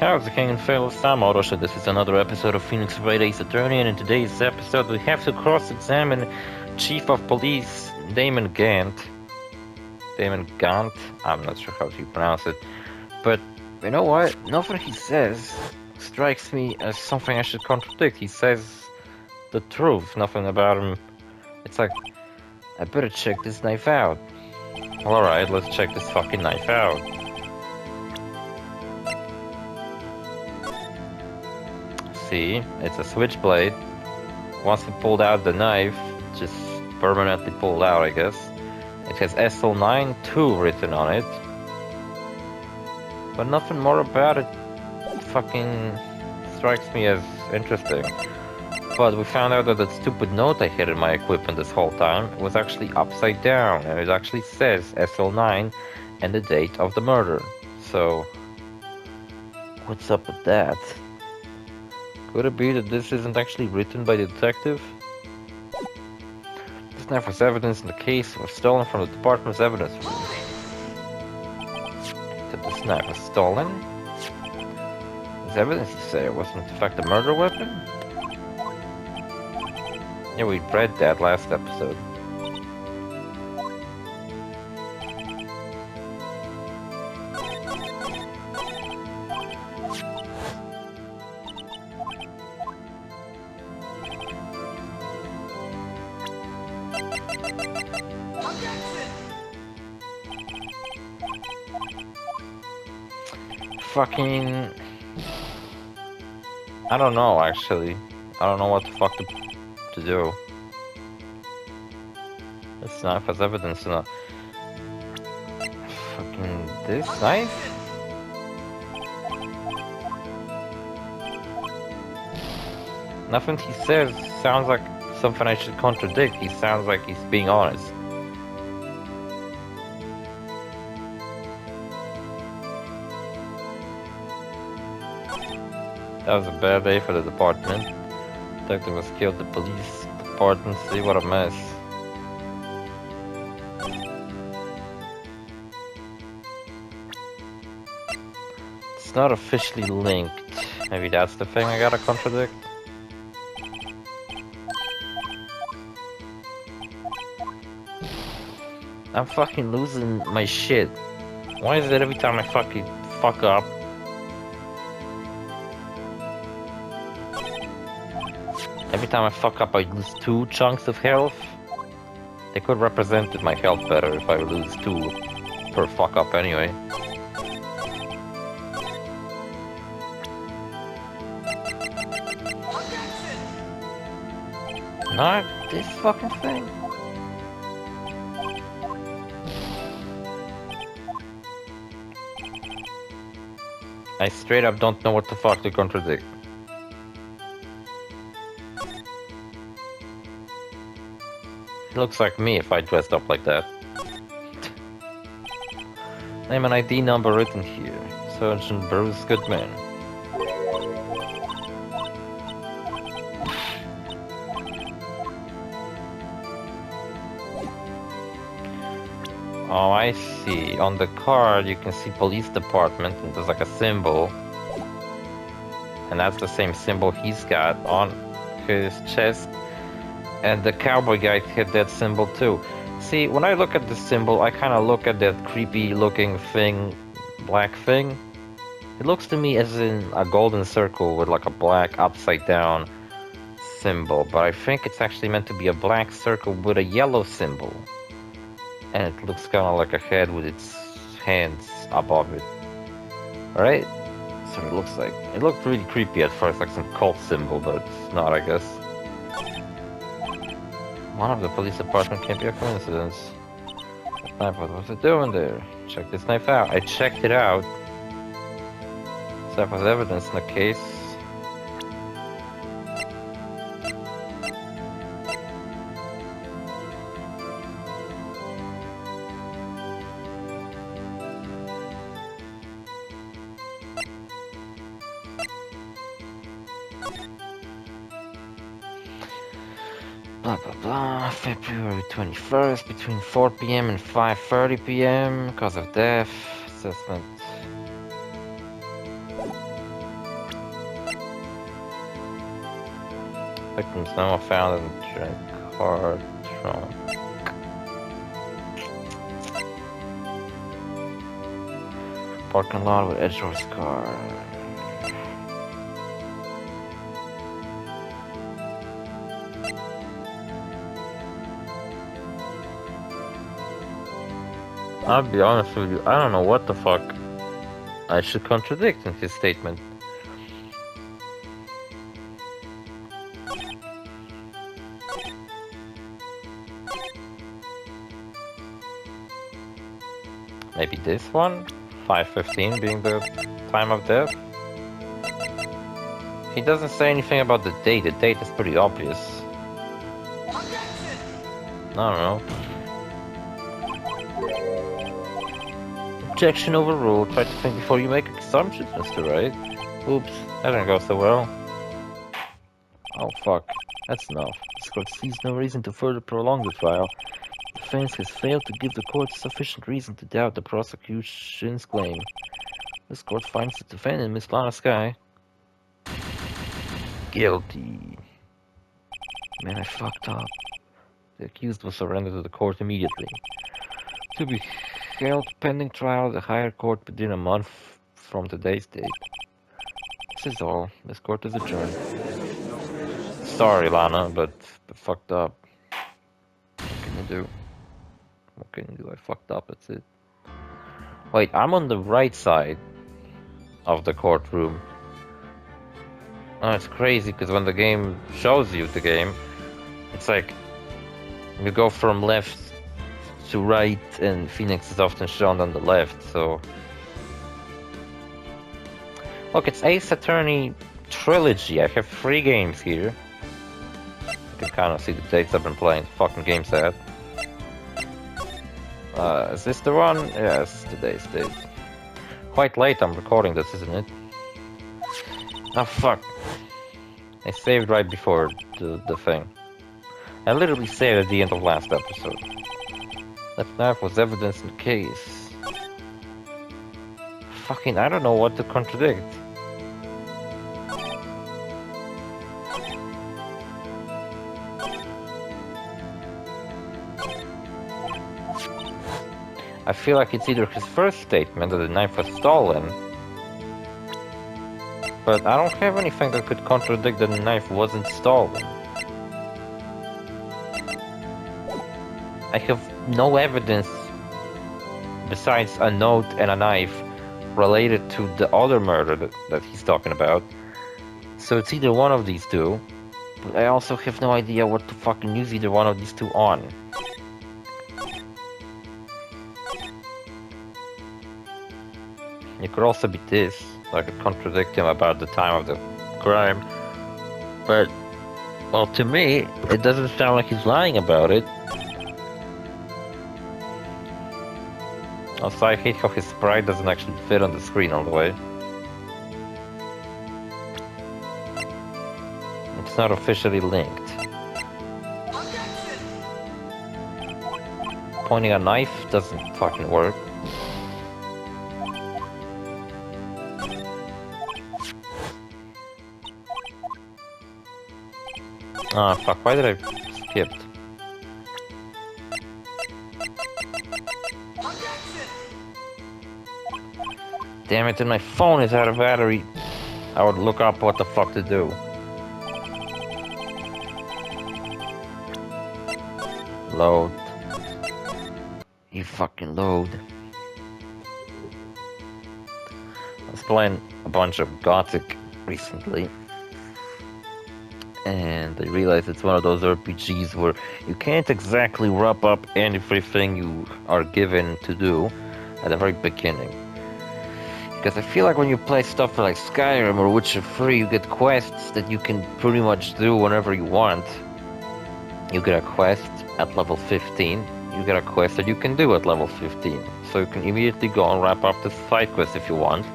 How's the king and fearless? I'm OrosZ. This is another episode of Phoenix Wright Ace Attorney, and in today's episode we have to cross-examine Chief of Police Damon Gant. Damon Gant? I'm not sure how to pronounce it. But, you know what? Nothing he says strikes me as something I should contradict. He says the truth, nothing about him. It's like, I better check this knife out. Well, alright, let's check this fucking knife out. See, it's a switchblade. Once we pulled out the knife, just permanently pulled out, I guess. It has SL9-2 written on it. But nothing more about it fucking strikes me as interesting. But we found out that stupid note I had in my equipment this whole time was actually upside down, and it actually says SL9 and the date of the murder. So, what's up with that? Could it be that this isn't actually written by the detective? This knife was evidence in the case was stolen from the department's evidence room. That this knife was stolen? There's evidence to say it wasn't in fact a murder weapon? Yeah, we read that last episode. Fucking... I don't know, actually. I don't know what the fuck to do. This knife has evidence in a... Fucking... this knife? Nothing he says sounds like something I should contradict. He sounds like he's being honest. That was a bad day for the department. Detective was killed. The police department. See what a mess. It's not officially linked. Maybe that's the thing I gotta contradict. I'm fucking losing my shit. Why is it every time I fucking fuck up? Every time I fuck up, I lose 2 chunks of health. They could represent my health better if I lose 2 per fuck up anyway. Not this fucking thing. I straight up don't know what the fuck to contradict. Looks like me if I dressed up like that. Name and ID number written here. Sergeant Bruce Goodman. Oh, I see. On the card you can see police department and there's like a symbol. And that's the same symbol he's got on his chest. And the cowboy guy had that symbol too. See, when I look at the symbol, I kind of look at that creepy looking thing, black thing. It looks to me as in a golden circle with like a black upside down symbol. But I think it's actually meant to be a black circle with a yellow symbol. And it looks kind of like a head with its hands above it. Alright? So it looks like. It looked really creepy at first, like some cult symbol, but it's not, I guess. One of the police department can't be a coincidence. That knife, what was it doing there? Check this knife out. I checked it out. So that was evidence in the case. Blah blah blah, February 21st, between 4 PM and 5:30 PM, cause of death, assessment. Victims now found in the car trunk. Parking lot with Edgeworth's car. I'll be honest with you, I don't know what the fuck I should contradict in his statement. Maybe this one? 5:15 being the time of death? He doesn't say anything about the date. The date is pretty obvious. I don't know. Objection overruled. Try to think before you make assumptions, Mr. Wright. Oops, that didn't go so well. Oh fuck, that's enough. This court sees no reason to further prolong the trial. The defense has failed to give the court sufficient reason to doubt the prosecution's claim. This court finds the defendant, Miss Lana Sky, guilty. Man, I fucked up. The accused was surrendered to the court immediately. To be held pending trial at the higher court within a month from today's date. This is all. This court is adjourned. Sorry, Lana, but fucked up. What can you do? What can you do? I fucked up, that's it. Wait, I'm on the right side of the courtroom. Oh, it's crazy, because when the game shows you the game, it's like you go from left to right, and Phoenix is often shown on the left, so... Look, it's Ace Attorney Trilogy. I have 3 games here. You can kind of see the dates I've been playing. Fucking game set. Is this the one? Yes, today's date. Quite late I'm recording this, isn't it? Oh fuck. I saved right before the thing. I literally saved at the end of last episode. That knife was evidence in the case. Fucking, I don't know what to contradict. I feel like it's either his first statement that the knife was stolen, but I don't have anything that could contradict that the knife wasn't stolen. I have no evidence besides a note and a knife related to the other murder that he's talking about. So it's either one of these two, but I also have no idea what to fucking use either one of these two on. It could also be this, so I could contradict him about the time of the crime. But, well, to me, it doesn't sound like he's lying about it. Also, I hate how his sprite doesn't actually fit on the screen all the way. It's not officially linked. Pointing a knife doesn't fucking work. Ah, fuck, why did I skip? Damn it, and my phone is out of battery. I would look up what the fuck to do. Load. You fucking load. I was playing a bunch of Gothic recently. And I realized it's one of those RPGs where you can't exactly wrap up everything you are given to do at the very beginning. Because I feel like when you play stuff like Skyrim or Witcher 3, you get quests that you can pretty much do whenever you want. You get a quest at level 15, you get a quest that you can do at level 15. So you can immediately go and wrap up the side quest if you want.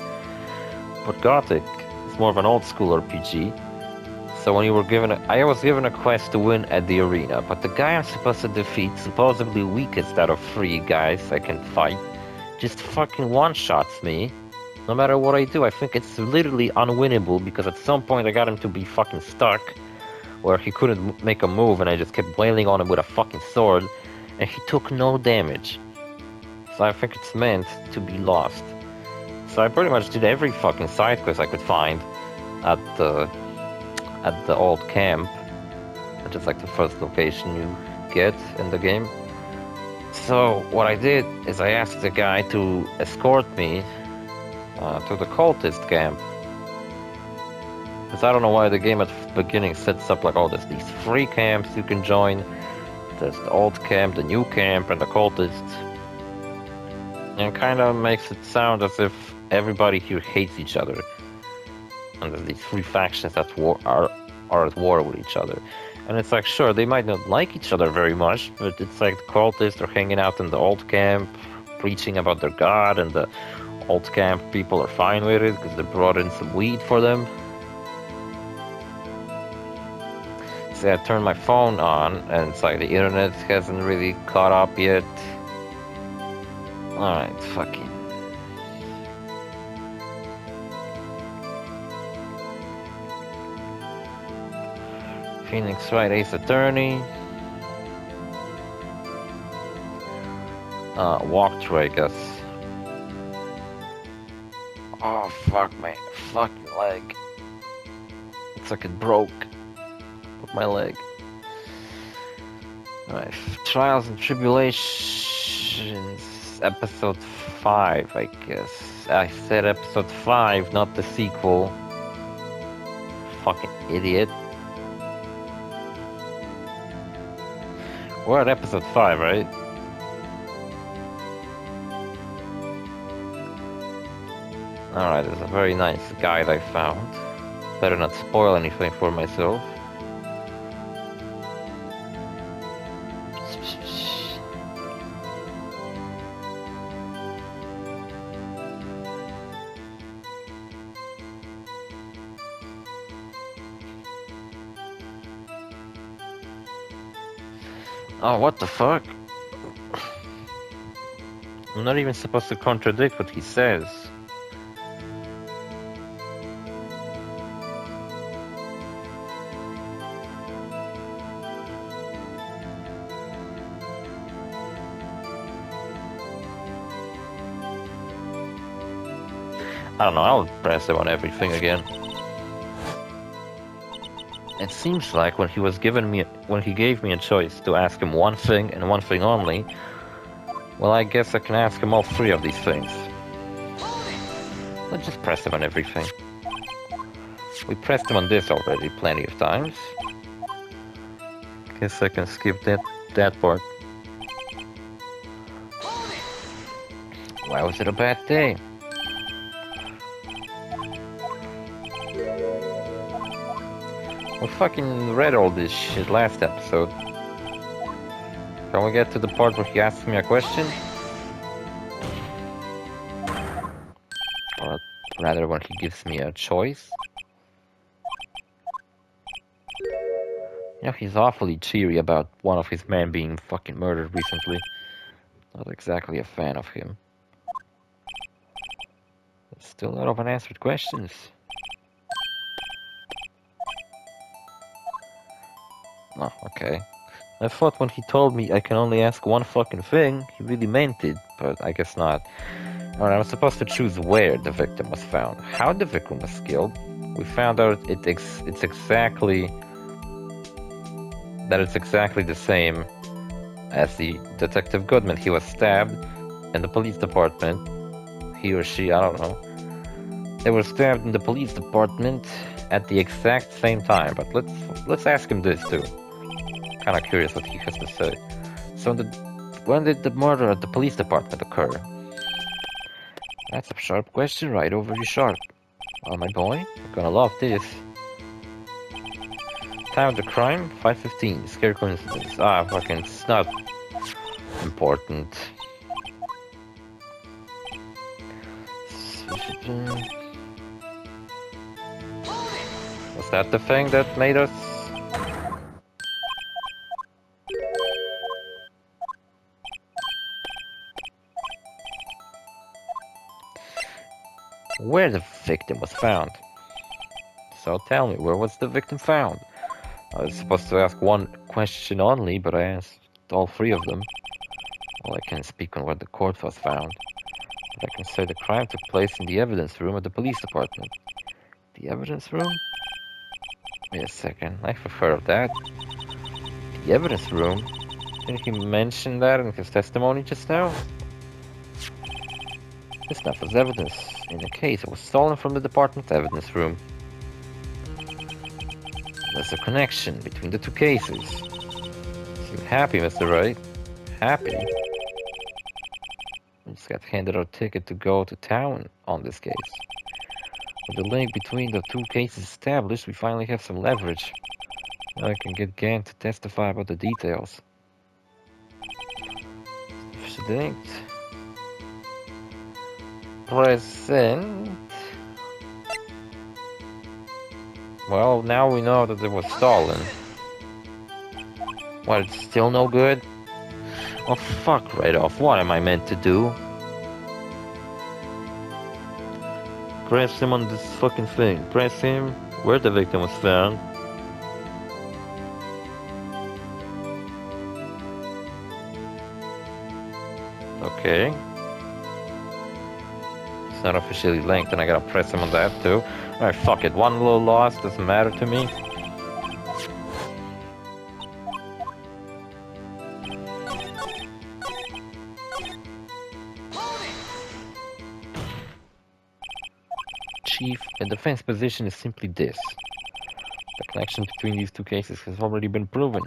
But Gothic is more of an old school RPG. So when you were given I was given a quest to win at the arena, but the guy I'm supposed to defeat, supposedly weakest out of 3 guys I can fight, just fucking one-shots me. No matter what I do, I think it's literally unwinnable, because at some point I got him to be fucking stuck, where he couldn't make a move, and I just kept wailing on him with a fucking sword, and he took no damage. So I think it's meant to be lost. So I pretty much did every fucking side quest I could find at the old camp, which is like the first location you get in the game. So what I did is I asked the guy to escort me to the cultist camp. Because I don't know why the game at the beginning sets up like, oh, there's these free camps you can join. There's the old camp, the new camp, and the cultists. And kind of makes it sound as if everybody here hates each other. And there's these three factions that are at war with each other. And it's like, sure, they might not like each other very much, but it's like the cultists are hanging out in the old camp, preaching about their god, and the old camp people are fine with it because they brought in some weed for them. See, I turned my phone on, and it's like the internet hasn't really caught up yet. Alright, fucking. Phoenix Wright Ace Attorney. Walkthrough, I guess. Oh, fuck my fucking leg. Looks like it broke. With my leg. Alright, Trials and Tribulations, episode 5, I guess. I said episode 5, not the sequel. Fucking idiot. We're at episode 5, right? Alright, there's a very nice guide I found. Better not spoil anything for myself. Oh, what the fuck? I'm not even supposed to contradict what he says. I don't know, I'll press him on everything again. It seems like when he gave me a choice to ask him one thing and one thing only, well, I guess I can ask him all three of these things. Let's just press him on everything. We pressed him on this already plenty of times. Guess I can skip that part. Why was it a bad day? We fucking read all this shit last episode. Can we get to the part where he asks me a question? Or rather, when he gives me a choice? You know, he's awfully cheery about one of his men being fucking murdered recently. Not exactly a fan of him. Still a lot of unanswered questions. Oh, okay. I thought when he told me I can only ask one fucking thing, he really meant it, but I guess not. Alright, I was supposed to choose where the victim was found. How the victim was killed. We found out it's exactly the same as the Detective Goodman. He was stabbed in the police department. He or she, I don't know. They were stabbed in the police department at the exact same time. But let's ask him this too. Kind of curious what he has to say. So when did the murder at the police department occur? That's a sharp question, right over your sharp. Oh my boy, you're gonna love this. Time of the crime, 5:15. Scary coincidence. Ah, fucking, it's not important. Was that the thing that made us? Where the victim was found. So tell me, where was the victim found? I was supposed to ask one question only, but I asked all three of them. Well, I can't speak on what the court was found, but I can say the crime took place in the evidence room at the police department. The evidence room? Wait a second, I've heard of that. The evidence room? Didn't he mention that in his testimony just now? This stuff was evidence in a case that was stolen from the department's evidence room. There's a connection between the two cases. Seem happy, Mr. Wright. Happy? We just got handed our ticket to go to town on this case. With the link between the two cases established, we finally have some leverage. Now I can get Gant to testify about the details. Linked. Present. Well, now we know that it was stolen. What, it's still no good? Oh, fuck right off. What am I meant to do? Press him on this fucking thing. Press him where the victim was found. Okay. It's not officially linked, and I gotta press him on that too. Alright, fuck it. One little loss doesn't matter to me. Chief, the defense position is simply this. The connection between these two cases has already been proven.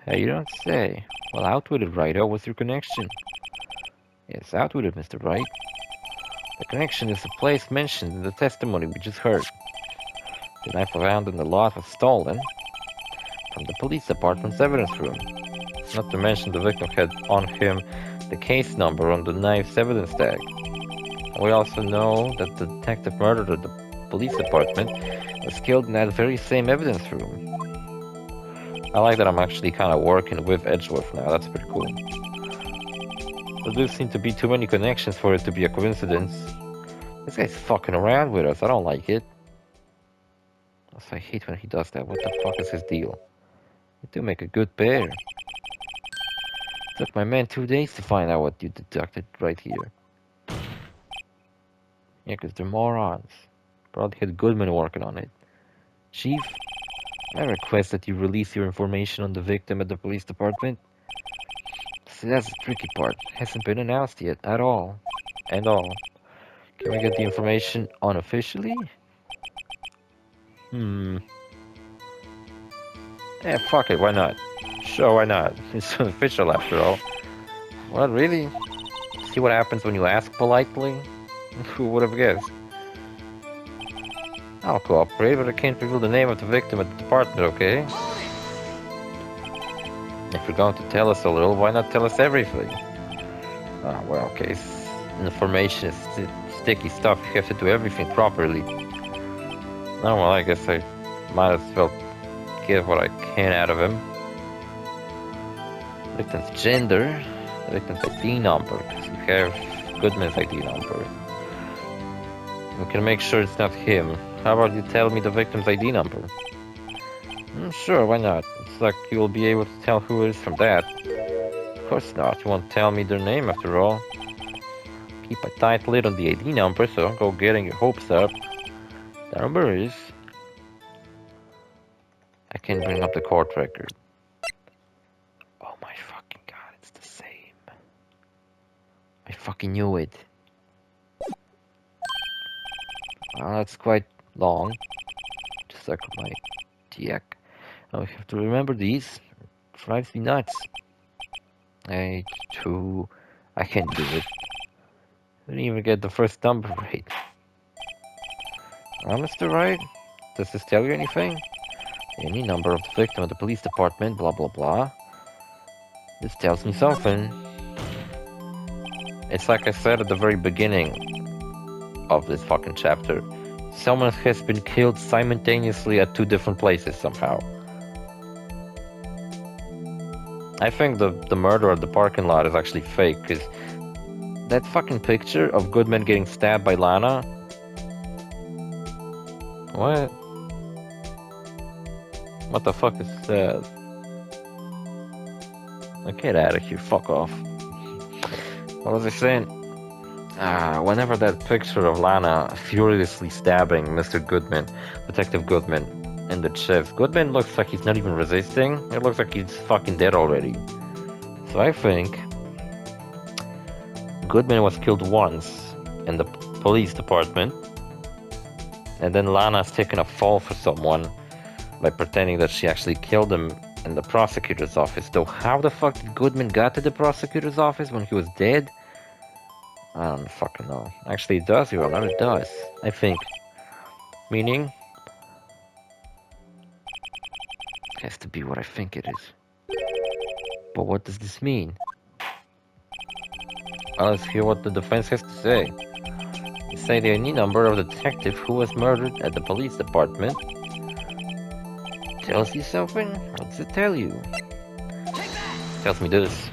Hey, you don't say. Well, out with it, Righto. What's your connection? Yes, out with it, Mr. Wright. The connection is the place mentioned in the testimony we just heard. The knife found in the lot was stolen from the police department's evidence room. Not to mention the victim had on him the case number on the knife's evidence tag. We also know that the detective murdered at the police department was killed in that very same evidence room. I like that I'm actually kind of working with Edgeworth now, that's pretty cool. There do seem to be too many connections for it to be a coincidence. This guy's fucking around with us, I don't like it. Also, I hate when he does that, what the fuck is his deal? You do make a good pair. It took my man 2 days to find out what you deducted right here. Yeah, because they're morons. Probably had Goodman working on it. Chief, I request that you release your information on the victim at the police department. See, that's the tricky part. Hasn't been announced yet, at all. And all. Can we get the information unofficially? Yeah, fuck it, why not? Sure, why not? It's official after all. What, really? See what happens when you ask politely? Who would have guessed? I'll cooperate, but I can't reveal the name of the victim at the department, okay? If you're going to tell us a little, why not tell us everything? Ah, well, okay, information is sticky stuff, you have to do everything properly. Oh, well, I guess I might as well get what I can out of him. Victim's gender, victim's ID number, because you have Goodman's ID number. We can make sure it's not him. How about you tell me the victim's ID number? Sure, why not? It's like you'll be able to tell who it is from that. Of course not, you won't tell me their name after all. Keep a tight lid on the ID number, so don't go getting your hopes up. The number is... I can bring up the court record. Oh my fucking god, it's the same. I fucking knew it. That's quite long. Just like my jack. Now we have to remember these. It drives me nuts. H2. I can't do it. I didn't even get the first number right. Mr. Wright? Does this tell you anything? Any number of the victim at the police department, blah blah blah. This tells me something. It's like I said at the very beginning of this fucking chapter. Someone has been killed simultaneously at 2 different places somehow. I think the murder at the parking lot is actually fake, because that fucking picture of Goodman getting stabbed by Lana... What? What the fuck is that? Get out of here, fuck off. What was I saying? Whenever that picture of Lana furiously stabbing Mr. Goodman, Detective Goodman, in the chest, Goodman looks like he's not even resisting. It looks like he's fucking dead already. So I think Goodman was killed once in the police department, and then Lana's taken a fall for someone by pretending that she actually killed him in the prosecutor's office. Though how the fuck did Goodman got to the prosecutor's office when he was dead? I don't fucking know. Actually, it does, Your Honor, it does. I think. Meaning? It has to be what I think it is. But what does this mean? Well, let's hear what the defense has to say. They say the ID number of the detective who was murdered at the police department. Tells you something? What does it tell you? Tells me this.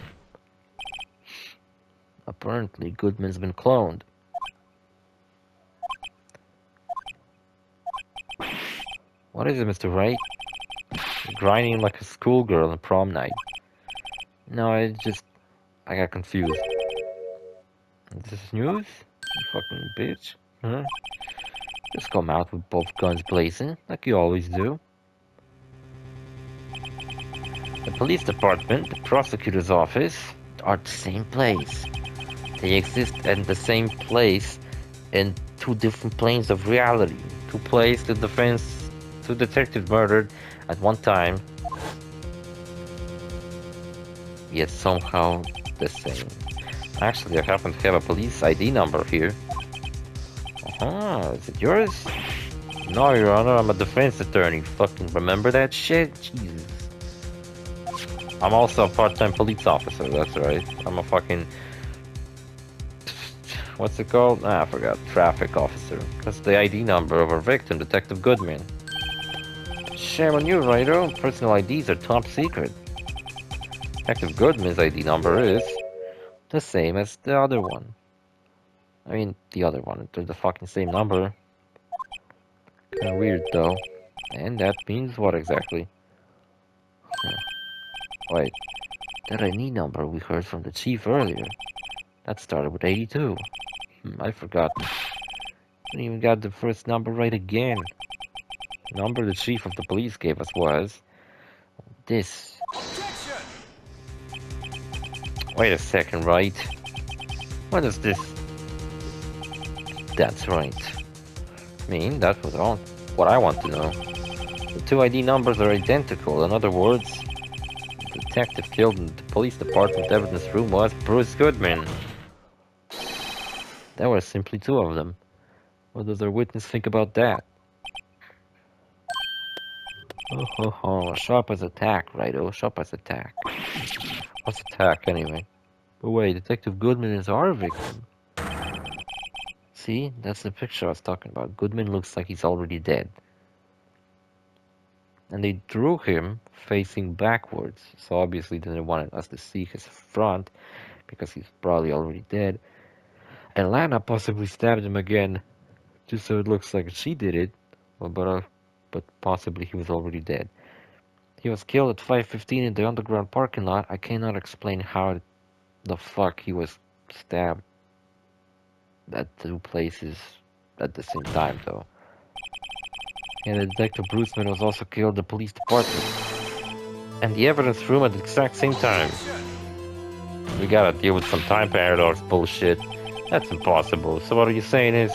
Apparently, Goodman's been cloned. What is it, Mr. Wright? You're grinding like a schoolgirl on prom night. No, I got confused. Is this news? You fucking bitch. Huh? Just come out with both guns blazing, like you always do. The police department, the prosecutor's office, are the same place. They exist in the same place in two different planes of reality. Two places the defense, two detectives murdered at one time, yet somehow the same. Actually, I happen to have a police ID number here. Is it yours? No, Your Honor, I'm a defense attorney. Fucking remember that shit? Jesus. I'm also a part-time police officer, that's right. I'm a fucking... What's it called? I forgot. Traffic officer. That's the ID number of our victim, Detective Goodman. Shame on you, Righto. Personal IDs are top secret. Detective Goodman's ID number is the same as the other one. I mean, the other one. They're the fucking same number. Kinda weird, though. And that means what exactly? Wait. That ID number we heard from the chief earlier. That started with 82. I forgot. Didn't even got the first number right again. The number the chief of the police gave us was... this. Wait a second, right? What is this? That's right. I mean, that was all what I want to know. The two ID numbers are identical. In other words, the detective killed in the police department evidence room was Bruce Goodman. There were simply two of them. What does our witness think about that? Sharp as attack, righto. Sharp as attack. What's attack, anyway? But wait, Detective Goodman is our victim. See, that's the picture I was talking about. Goodman looks like he's already dead. And they drew him facing backwards, so obviously they didn't want us to see his front, because he's probably already dead. And Lana possibly stabbed him again, just so it looks like she did it, but possibly he was already dead. He was killed at 5:15 in the underground parking lot. I cannot explain how the fuck he was stabbed at two places at the same time, though. And the Detective Bruceman was also killed in the police department. And the evidence room at the exact same time. We gotta deal with some time paradox bullshit. That's impossible. So what are you saying is...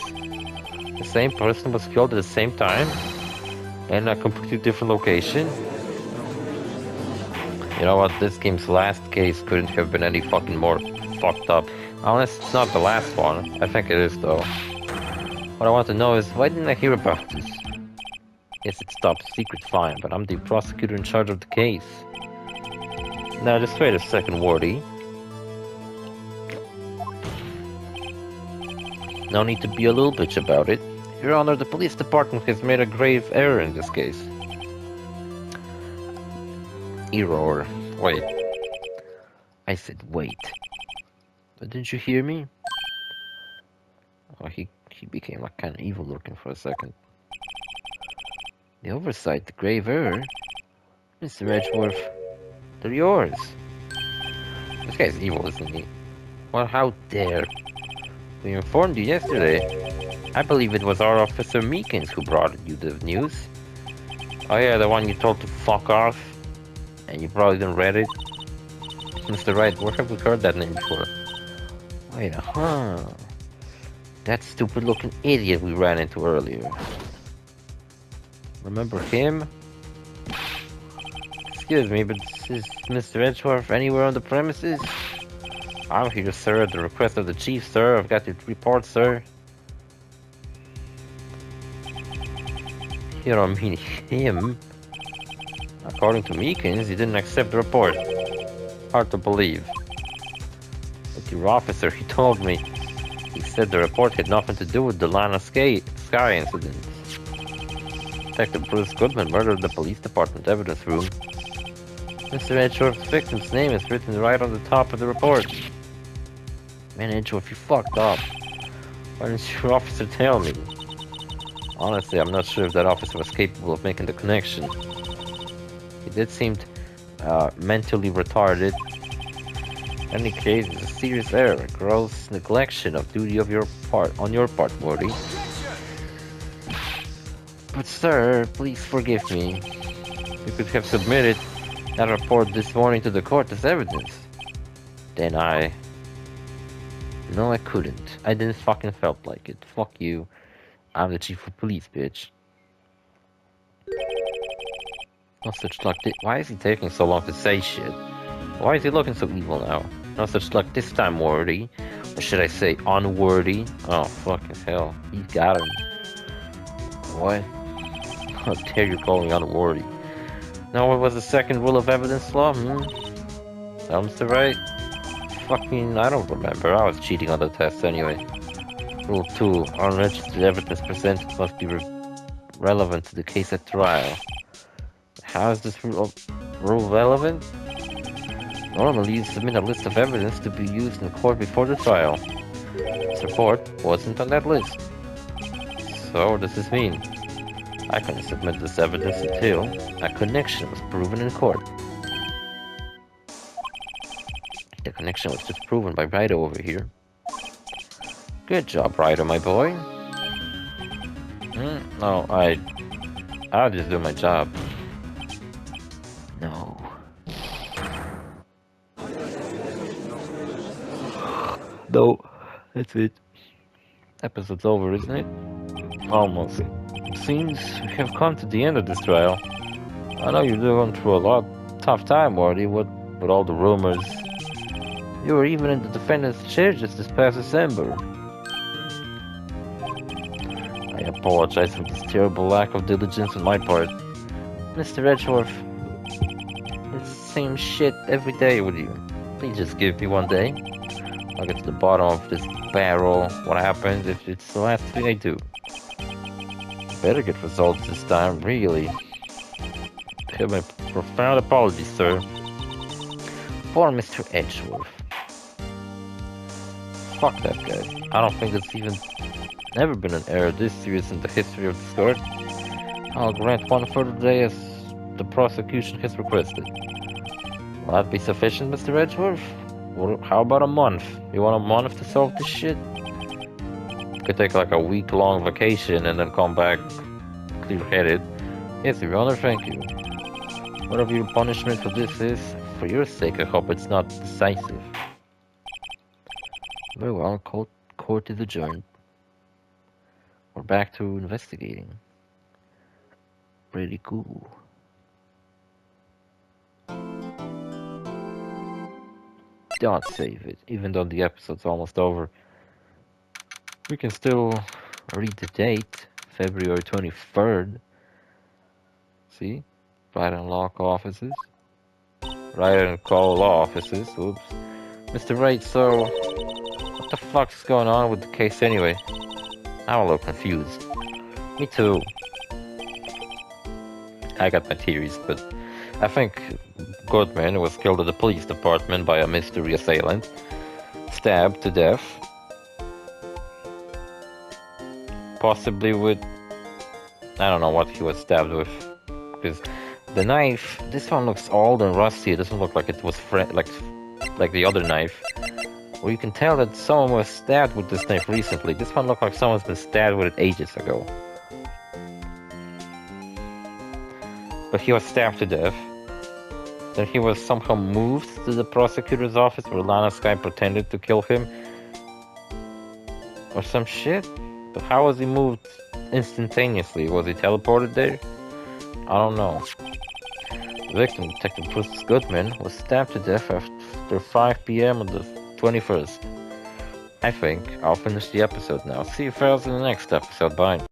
the same person was killed at the same time? In a completely different location? You know what? This game's last case couldn't have been any fucking more fucked up. Unless it's not the last one. I think it is, though. What I want to know is, why didn't I hear about this? Yes, it's top secret, fine, but I'm the prosecutor in charge of the case. Now, just wait a second, Wardy. No need to be a little bitch about it. Your Honor, the police department has made a grave error in this case. Error. Wait. I said wait. But didn't you hear me? Oh, he became like kind of evil looking for a second. The oversight, the grave error? Mr. Edgeworth, they're yours. This guy's evil, isn't he? Well, how dare. We informed you yesterday. I believe it was our Officer Meekins who brought you the news. Oh yeah, the one you told to fuck off. And you probably didn't read it. Mr. Wright, where have we heard that name before? Wait, that stupid looking idiot we ran into earlier. Remember him? Excuse me, but is Mr. Edgeworth anywhere on the premises? I'm here, sir, at the request of the chief, sir. I've got your report, sir. You don't mean him. According to Meekins, he didn't accept the report. Hard to believe. But your officer, he told me. He said the report had nothing to do with the Lana Sky incident. Detective Bruce Goodman murdered the police department evidence room. Mr. Edgeworth's victim's name is written right on the top of the report. Man, Edgeworth, you fucked up. Why didn't your officer tell me? Honestly, I'm not sure if that officer was capable of making the connection. He did seem mentally retarded. In any case, it's a serious error, gross neglection of duty of on your part, Morty. But sir, please forgive me. You could have submitted that report this morning to the court as evidence. Then No, I couldn't. I didn't fucking felt like it. Fuck you. I'm the chief of police, bitch. No such luck. Why is he taking so long to say shit? Why is he looking so evil now? No such luck this time, worthy. Or should I say, unworthy? Oh, fucking hell. He got him. What? How dare you call me unworthy? Now, what was the second rule of evidence law? Sounds the right. Fucking, I don't remember. I was cheating on the test anyway. Rule 2. Unregistered evidence presented must be relevant to the case at trial. How is this rule relevant? Normally, you submit a list of evidence to be used in court before the trial. This report wasn't on that list. So, what does this mean? I couldn't submit this evidence until a connection was proven in court. The connection was just proven by Ryder over here. Good job, Ryder, my boy. No, I'll just do my job. No. No, that's it. Episode's over, isn't it? Almost. It seems we have come to the end of this trial. I know you're going through a tough time, Marty, with all the rumors. You were even in the defendant's chair just this past December. I apologize for this terrible lack of diligence on my part. Mr. Edgeworth, it's the same shit every day with you. Please just give me one day. I'll get to the bottom of this barrel. What happens if it's the last thing I do? Better get results this time, really. Have my profound apologies, sir. For Mr. Edgeworth. Fuck that guy. I don't think there's even never been an error this serious in the history of this court. I'll grant one further day as the prosecution has requested. Will that be sufficient, Mr. Edgeworth? Or how about a month? You want a month to solve this shit? You could take like a week-long vacation and then come back clear-headed. Yes, Your Honor, thank you. Whatever your punishment for this is, for your sake, I hope it's not decisive. Very well, court is adjourned. We're back to investigating. Pretty cool. Don't save it, even though the episode's almost over. We can still read the date, February 23rd. See? Write and lock offices. Write and call law offices. Oops. Mr. Wright, so what the fuck's going on with the case anyway? I'm a little confused. Me too. I got my theories, but I think Goodman was killed at the police department by a mystery assailant. Stabbed to death. Possibly with... I don't know what he was stabbed with. Because The knife, this one looks old and rusty. It doesn't look like it was like the other knife. Well, you can tell that someone was stabbed with this knife recently. This one looks like someone's been stabbed with it ages ago. But he was stabbed to death. Then he was somehow moved to the prosecutor's office where Lana Skye pretended to kill him. Or some shit. But how was he moved instantaneously? Was he teleported there? I don't know. The victim, Detective Bruce Goodman, was stabbed to death after 5 p.m. on the 21st. I think I'll finish the episode now. See you fellas in the next episode. Bye.